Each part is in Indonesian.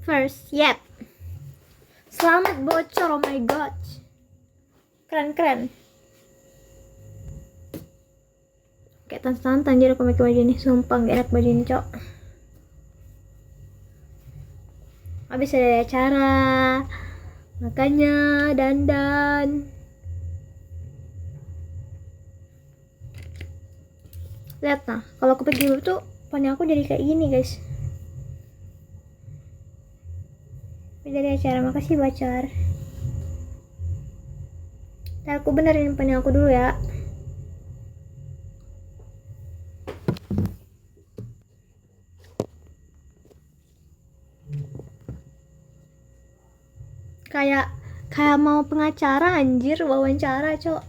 first yet. Selamat bocor, oh my god. Keren. Kayak tantang anjir aku pakai baju ini, sumpah gak enak baju ini, cok. Habis ada acara, makanya dandan. Lihat nah, kalau aku pakai tuh poni aku jadi kayak gini guys. Dari acara, makasih bocor. Ntar aku benerin poni aku dulu ya. Kayak mau pengacara anjir, wawancara, cok.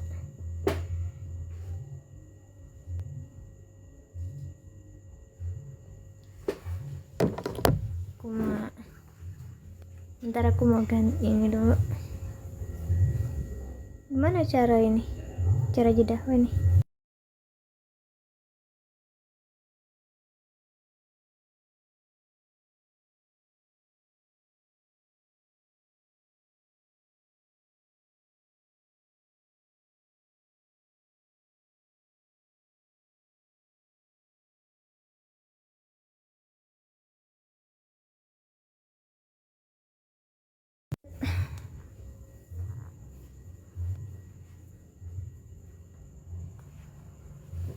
Ntar aku mau ganti ini dulu. Gimana cara ini? Cara jeda ini.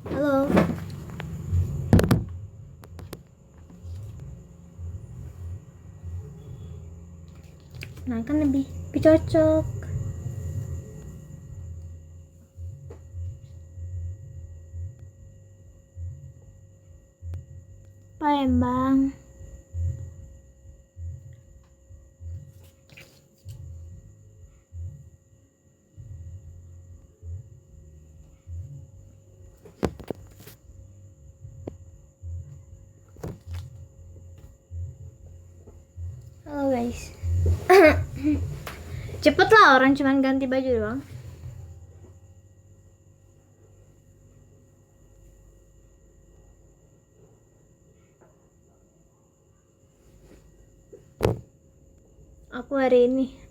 Halo. Nah kan lebih cocok. Palembang. Halo guys. Cepet lah, orang cuman ganti baju doang.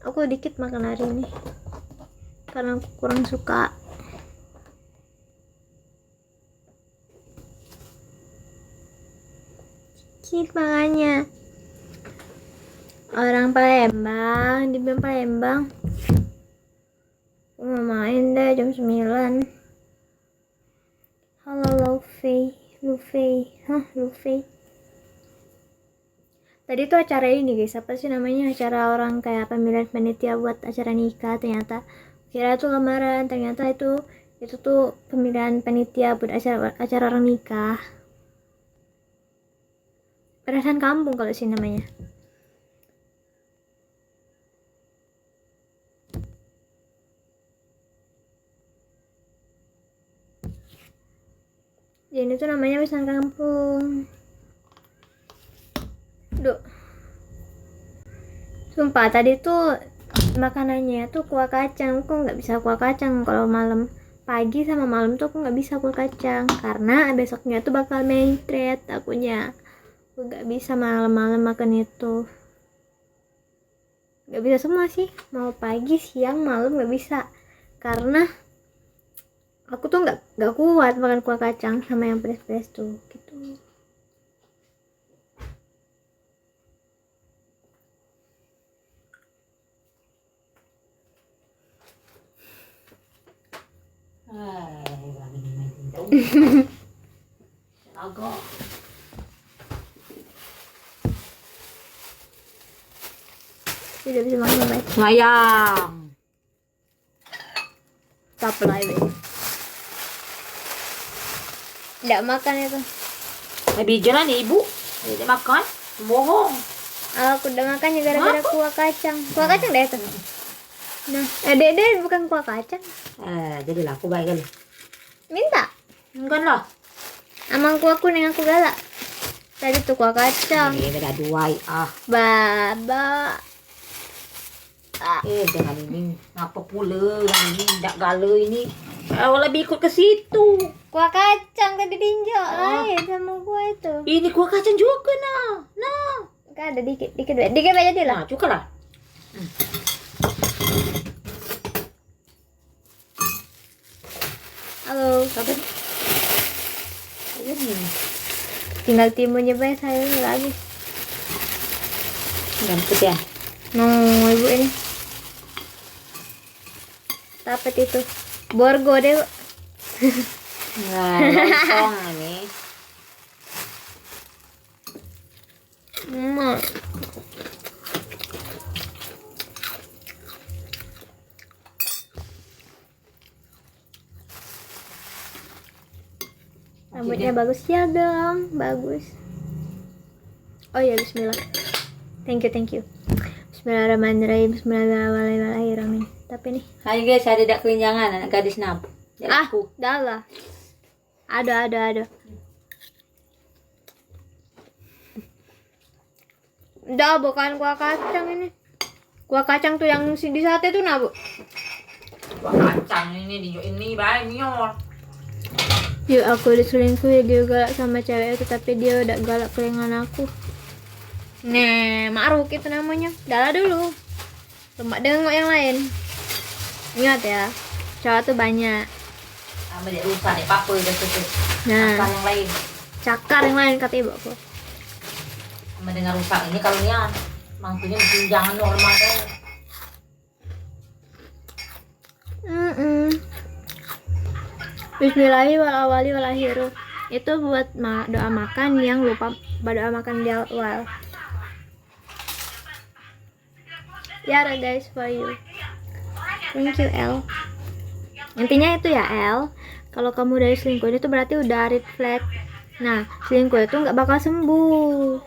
Aku dikit makan hari ini karena aku kurang suka. Dikit makanya. Orang Palembang, di Palembang. Aku mau main deh jam 9. Halo Luffy. Tadi tuh acara ini guys, apa sih namanya, acara orang kayak pemilihan panitia buat acara nikah. Ternyata kira tuh lamaran, ternyata itu tuh pemilihan panitia buat acara orang nikah. Perasaan kampung kalau sih namanya. Jadi itu namanya perasaan kampung. Duh. Sumpah tadi tuh makanannya tuh kuah kacang. Aku nggak bisa kuah kacang kalau malam. Pagi sama malam tuh aku nggak bisa kuah kacang karena besoknya tuh bakal mencret akunya. Aku nggak bisa malam-malam makan itu. Nggak bisa semua sih. Mau pagi, siang, malam nggak bisa karena aku tuh nggak kuat makan kuah kacang sama yang pedas-pedas tuh gitu. Agak. Tidak bisa makan apa? Sayang. Supply be. Tidak makan itu. Lebih jalan ya ibu. Tidak makan. Bohong. Aku udah makan ya gara-gara kuah kacang. Kuah kacang deh itu. Nah, dede bukan kuah kacang. Jadilah aku baik kali. Minta. Enggak lah. Amang kuah kuning aku galak. Tadi tuh kuah kacang. Beda dua Baba. Jangan ini. Apa pula yang ini tidak gala ini. Lebih ikut ke situ. Kuah kacang tadi tinjau lain sama kuah itu. Ini kuah kacang juga nah. Enggak ada dikit aja dia lah. Nah, cukup lah. Halo. Sabar. Ini Tinggal timunnya bayar saya lagi. ganteng ya. No, ibu ini. Dapat itu. Borgo deh, Bu. Nah, lontong ini. Hmm. Rambutnya bagus ya dong, bagus. Oh ya, bismillah. Thank you. Bismillahirrahmanirrahim. Bismillahirrahmanirrahim. Tapi nih. Hai guys, ada dak kelinjangan anak gadis nab. Aku. Dah lah. Ada. Dah, bukan kuah kacang ini. Kuah kacang tuh yang di sate tuh, nah, Bu. Wah, kacang ini banyak. Yuk, aku diselingkuhi, dia galak sama cewek itu, tapi dia udah galak kelingan aku. Nih, Ma'ruf itu namanya. Dah dulu. Coba dengok yang lain. Ingat ya, cowok tuh banyak. Sama dia rusak deh, papa udah tutup. Nah, Makan yang lain. cakar yang lain kata ibu aku. Sama dengan rusak ini kalau nian. Mantunya bikin jangan normal deh. Bismillahirrahmanirrahim. Itu buat doa makan yang lupa doa makan di awal. Ya, guys, for you. Thank you, El. Intinya itu ya, El. Kalau kamu dari selingkuh itu berarti udah red flag. Nah, selingkuh itu nggak bakal sembuh.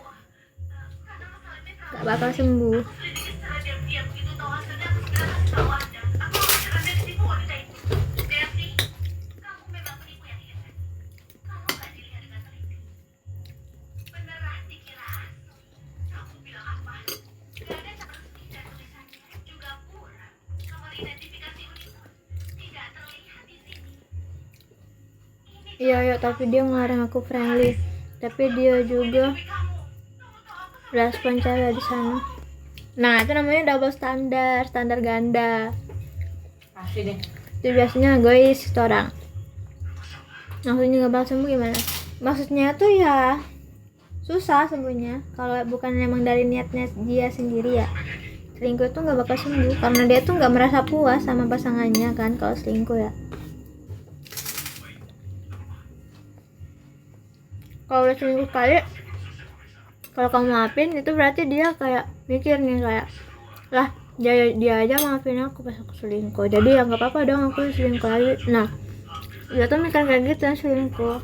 Iya, tapi dia ngelarang aku friendly. Tapi dia juga respon cewek di sana. Nah, itu namanya double standar ganda. Pasti deh. Itu biasanya egois itu orang. Maksudnya nggak bakal sembuh gimana? Maksudnya tuh ya susah sembuhnya kalau bukan emang dari niatnya dia sendiri ya. Selingkuh itu nggak bakal sembuh karena dia tuh nggak merasa puas sama pasangannya kan kalau selingkuh ya. Kalau udah selingkuh sekali, kalau kamu maafin itu berarti dia kayak mikir nih kayak, lah dia aja maafin aku pas aku selingkuh, jadi ya nggak apa-apa dong aku selingkuh lagi. Nah, dia tuh mikir kayak gitu yang selingkuh.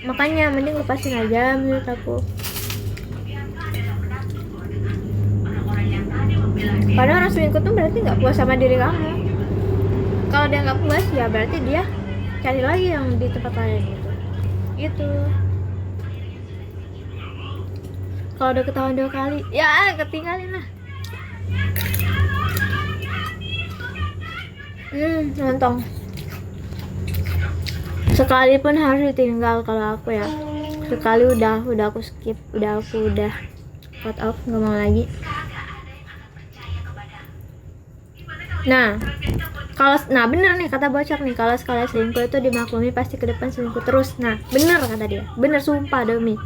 Makanya mending lepasin aja menurut aku. Karena orang selingkuh tuh berarti nggak puas sama diri kamu. Kalau dia nggak puas ya berarti dia cari lagi yang di tempat lain gitu. Kalau udah ketahuan 2 kali ya ketinggalin lah. Lontong sekali pun harus ditinggal kalau aku ya. Sekali udah aku skip, udah cut off, nggak mau lagi. Nah bener nih kata bocor nih, kalau sekali selingkuh itu dimaklumi pasti ke depan selingkuh terus. Nah bener kata dia, bener sumpah demi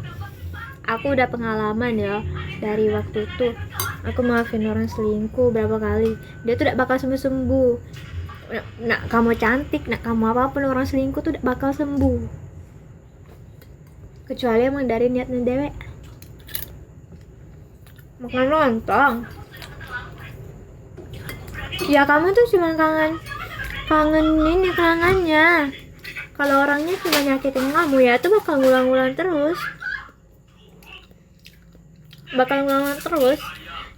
aku udah pengalaman ya. Dari waktu itu aku maafin orang selingkuh berapa kali, dia tuh udah bakal sembuh. Nah kamu cantik, nah kamu apapun, orang selingkuh tuh udah bakal sembuh, kecuali emang dari niatnya dewek. Makan lontong ya, kamu tuh cuma kangen ini kenangannya. Kalau orangnya cuma nyakitin kamu ya itu bakal ngulang-ngulang terus.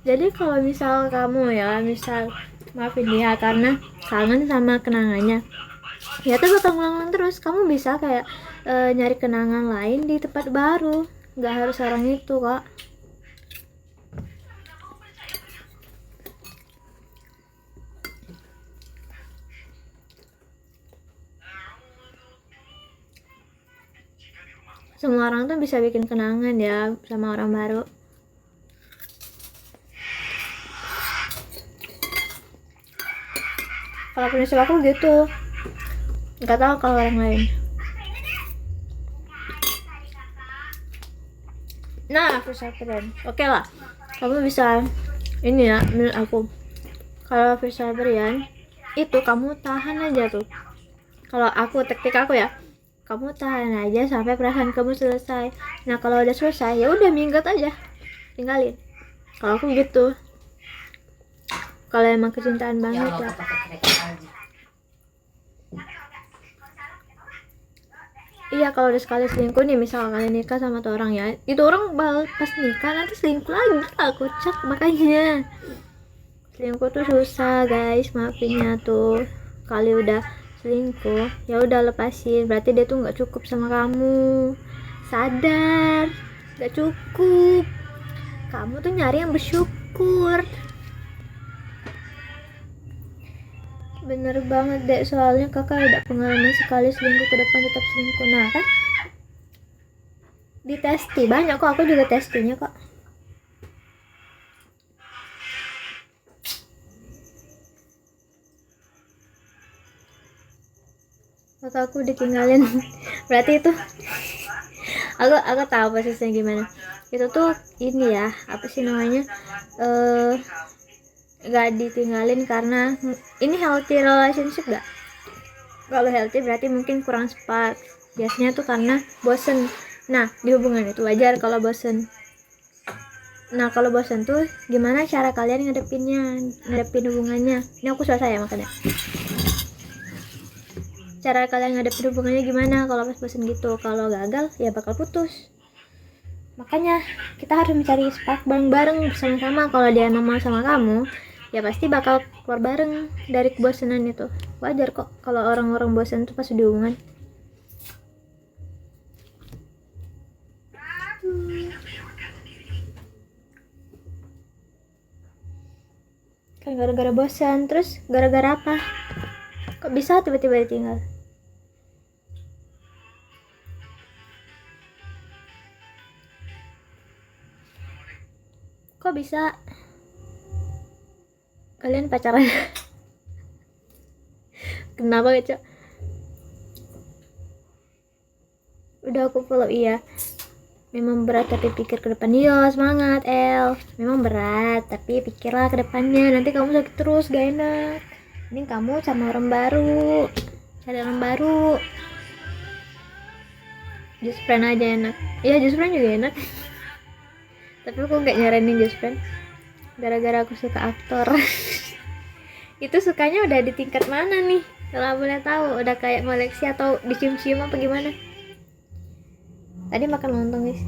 Jadi kalau misal kamu ya maafin dia karena kangen sama kenangannya, ya itu bakal ngulang-ngulang terus. Kamu bisa kayak nyari kenangan lain di tempat baru, nggak harus orang itu kok. semua orang tuh bisa bikin kenangan ya sama orang baru. Kalau prinsip aku gitu, nggak tahu kalau orang lain. Nah, first experience, oke lah, kamu bisa ini ya, menurut aku kalau first experience itu kamu tahan aja tuh. Kalau aku, taktik aku ya, kamu tahan aja sampai perasaan kamu selesai. Nah kalau udah selesai ya udah minggat aja, tinggalin. Kalau aku gitu, kalau emang kecintaan banget ya. Iya, kalau udah sekali selingkuh nih, misal kalian nikah sama tuh orang ya, itu orang pas nikah nanti selingkuh lagi lah, kocak. Makanya selingkuh tuh susah guys, maafinnya tuh. Kali udah selingkuh ya udah lepasin, berarti dia tuh nggak cukup sama kamu. Sadar, nggak cukup. Kamu tuh nyari yang bersyukur. Bener banget deh, soalnya kakak ada pengalaman sekali selingkuh, ke depan tetap selingkuh. Nah kan ditesti banyak kok, aku juga testinya kok. Kakak aku ditinggalin berarti itu aku tahu posisinya gimana. Itu tuh ini ya, apa sih namanya, gak ditinggalin karena ini healthy relationship gak? Kalau healthy berarti mungkin kurang spark, biasanya tuh karena bosen. Nah di hubungan itu wajar kalau bosen. Nah kalau bosen tuh gimana cara kalian ngadepin hubungannya. Ini aku selesai ya, makanya cara kalian ngadepin hubungannya gimana kalau pas bosen gitu. Kalau gagal ya bakal putus. Makanya kita harus mencari spark bareng-bareng bersama-sama. Kalau dia emang mau sama kamu ya pasti bakal keluar bareng dari kebosanan itu. Wajar kok kalau orang-orang bosan tuh pas di hubungan. Kan gara-gara bosan, terus gara-gara apa? Kok bisa tiba-tiba ditinggal? Kok bisa kalian pacaran? Kenapa gitu? Udah aku follow, iya. Memang berat tapi pikir ke depan. Iya, semangat El. Memang berat tapi pikirlah ke depannya. Nanti kamu sakit terus, gak enak. Ini kamu sama orang baru, cari orang baru. Just friend aja enak. Iya, just friend juga enak. Tapi aku nggak nyaranin just friend. Gara-gara aku suka aktor. Itu sukanya udah di tingkat mana nih? Kalau boleh tahu, udah kayak koleksi atau dicium-cium apa gimana? Tadi makan lontong guys.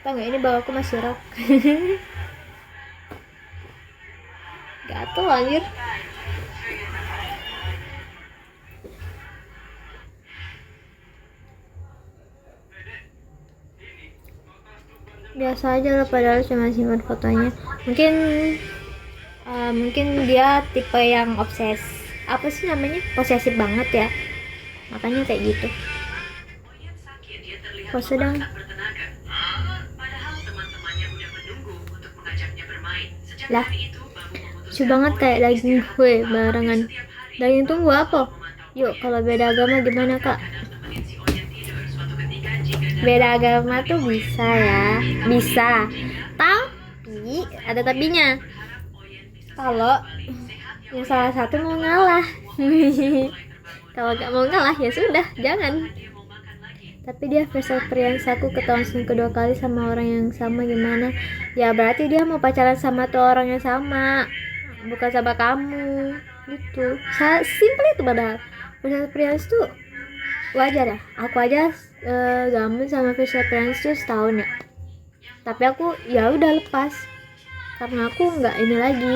Tau nggak, ini bawahku masih rok. Gatel anjir. Biasa aja lah, padahal cuma simpan fotonya. Mungkin dia tipe yang apa sih namanya, posesif banget ya, makanya kayak gitu. Pose dong. Lah lucu banget kayak daging gue barengan. Daging tunggu apa? Yuk, kalau beda agama gimana kak? Beda agama tuh bisa ya, bisa, tapi ada tapinya. Kalau yang salah satu mau ngalah. Kalau gak mau ngalah ya sudah, jangan. Tapi dia first experience aku ketahuan kedua kali sama orang yang sama gimana? Ya berarti dia mau pacaran sama tuh orang yang sama, bukan sama kamu. Gitu. Simpel itu padahal. First experience tuh wajar ya. Aku aja gamen sama first experience tuh setahun ya. Tapi aku ya udah lepas. Karena aku nggak ini lagi.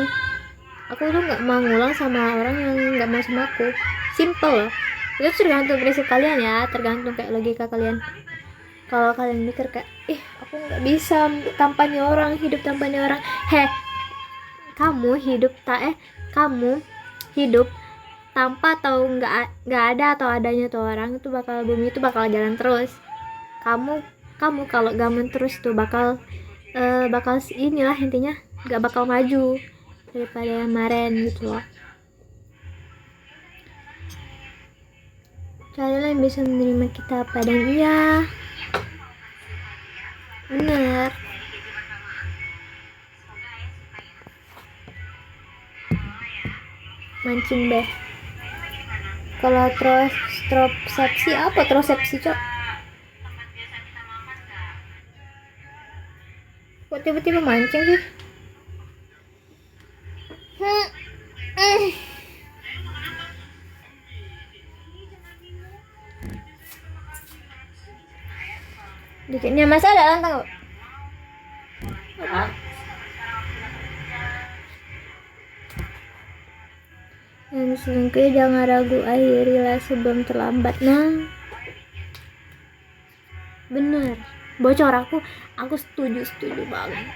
Aku tuh nggak mau ngulang sama orang yang nggak mau sama aku. Simple. Itu tergantung prinsip kalian ya, tergantung kayak logika kalian. Kalau kalian mikir kayak aku nggak bisa tanpanya orang, hidup tanpanya orang, kamu hidup kamu hidup tanpa atau nggak ada atau adanya tuh orang, itu bumi itu bakal jalan terus. Kamu kalau gamen terus tuh bakal inilah intinya, nggak bakal maju daripada yang kemarin gitu loh. Carilah yang bisa menerima kita apa adanya. Bener. Mancing deh. Kalau terosepsi apa terosepsi, Cok? Kok tiba-tiba mancing sih? Dikitnya masa ada lantang kok. Ah, Yang selingkuh jangan ragu, akhirilah sebelum terlambat. Nah, bener. Bocor, aku setuju banget.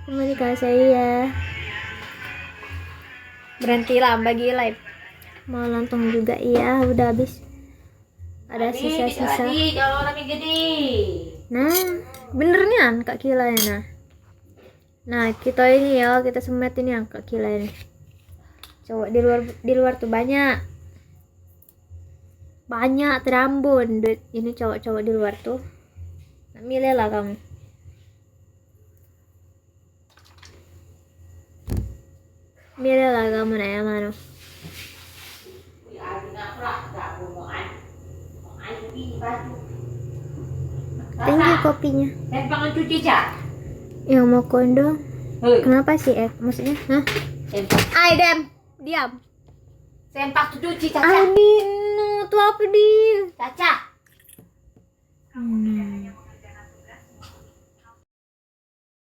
Komunikasi saya. Berhentilah bagi live. Mau lontong juga, iya udah habis. Ada sisa-sisa. Kalau lagi gede. Nah, bener nih Kak Kila ya. Nah, kita ini ya, kita semet ini Kak Kila ini. Cowok di luar tuh banyak terambun. Ini cowok-cowok di luar tuh. Nah, milih lah kamu. Milih lah kamu nanya mana. Tinggi kopinya. Pangan cuci Cak. Yang mau kondom. Kenapa sih maksudnya? Hah? Dem, diam. Sempak tuh cuci Caca. Adi, no, tuh apa di? Caca.